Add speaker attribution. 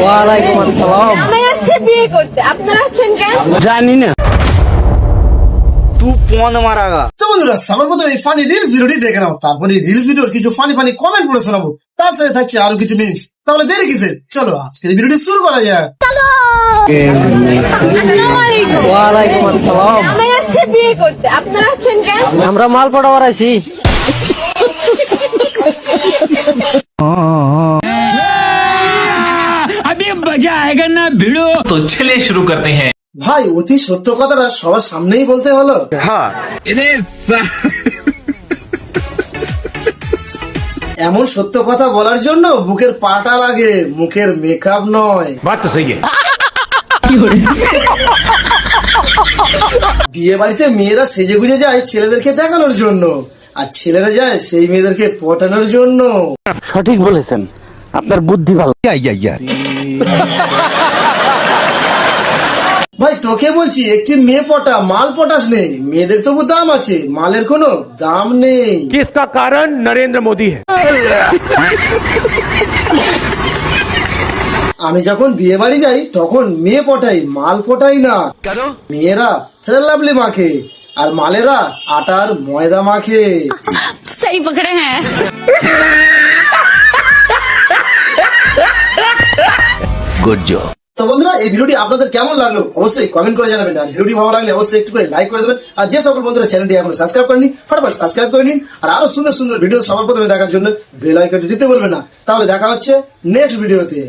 Speaker 1: ওয়ালাইকুম আসসালাম।
Speaker 2: আমি আসছি বিয়ে করতে, আপনারা আছেন কেন?
Speaker 1: জানি না। তু পন মারাগা।
Speaker 3: তো বন্ধুরা সবার মতো এই ফানি রিলস ভিডিওটি দেখে নাও, তারপরে রিলস ভিডিওর কিছু ফানি ফানি কমেন্ট পড়ে শোনাবো, তার সাথে থাকছে আরো কিছু মিমস। তাহলে দেরি কিসের, চলো আজকের ভিডিওটি শুরু করা যাক।
Speaker 2: আসসালামু আলাইকুম।
Speaker 1: ওয়ালাইকুম আসসালাম।
Speaker 2: আমি আসছি বিয়ে করতে, আপনারা আছেন কেন?
Speaker 1: আমরা মাল পড়াবার আছি।
Speaker 4: अभी मजा आएगा ना भिड़ो।
Speaker 5: तो चलिए शुरू करते हैं।
Speaker 3: ভাই অতি সত্য কথাটা সবার সামনেই বলতে হলো। এমন সত্য কথা বলার জন্য বুকের পাটা লাগে, মুখের মেকআপ নয়।
Speaker 5: बात तो सही है।
Speaker 3: বিয়ে বাড়িতে মেয়েরা সেজে গুজে যায় ছেলেদেরকে দেখানোর জন্য, আর ছেলেরা যায় সেই মেয়েদেরকে পটানোর জন্য।
Speaker 1: সঠিক বলেছেন, আপনার বুদ্ধি ভালো।
Speaker 3: ভাই তোকে বলছি একটি মেয়ে পটা, মাল পটাস নেই। মেয়েদের তবু দাম আছে, মালের কোনো দাম নেই।
Speaker 5: इसका कारण नरेंद्र मोदी है।
Speaker 3: আমি যখন বিয়ে বাড়ি যাই তখন মেয়ে পটাই, মাল পটাই না। মেয়েরা ফেরার লাভলি মাখে আর মালেরা আটার ময়দা মাখে।
Speaker 2: सही पकड़े हैं।
Speaker 3: তো বন্ধুরা এই ভিডিওটি আপনাদের কেমন লাগলো অবশ্যই কমেন্ট করে জানাবেন, আর ভিডিওটি ভালো লাগলে অবশ্যই একটু করে লাইক করে দেবেন। আর যে সকল বন্ধুরা চ্যানেলটি এখনো সাবস্ক্রাইব করেনি ফটাফট সাবস্ক্রাইব করে নিন, আর আরো সুন্দর সুন্দর ভিডিও সবার প্রথমে দেখার জন্য বেল আইকনটি টিপতে বলবেন না। তাহলে দেখা হচ্ছে নেক্সট ভিডিওতে।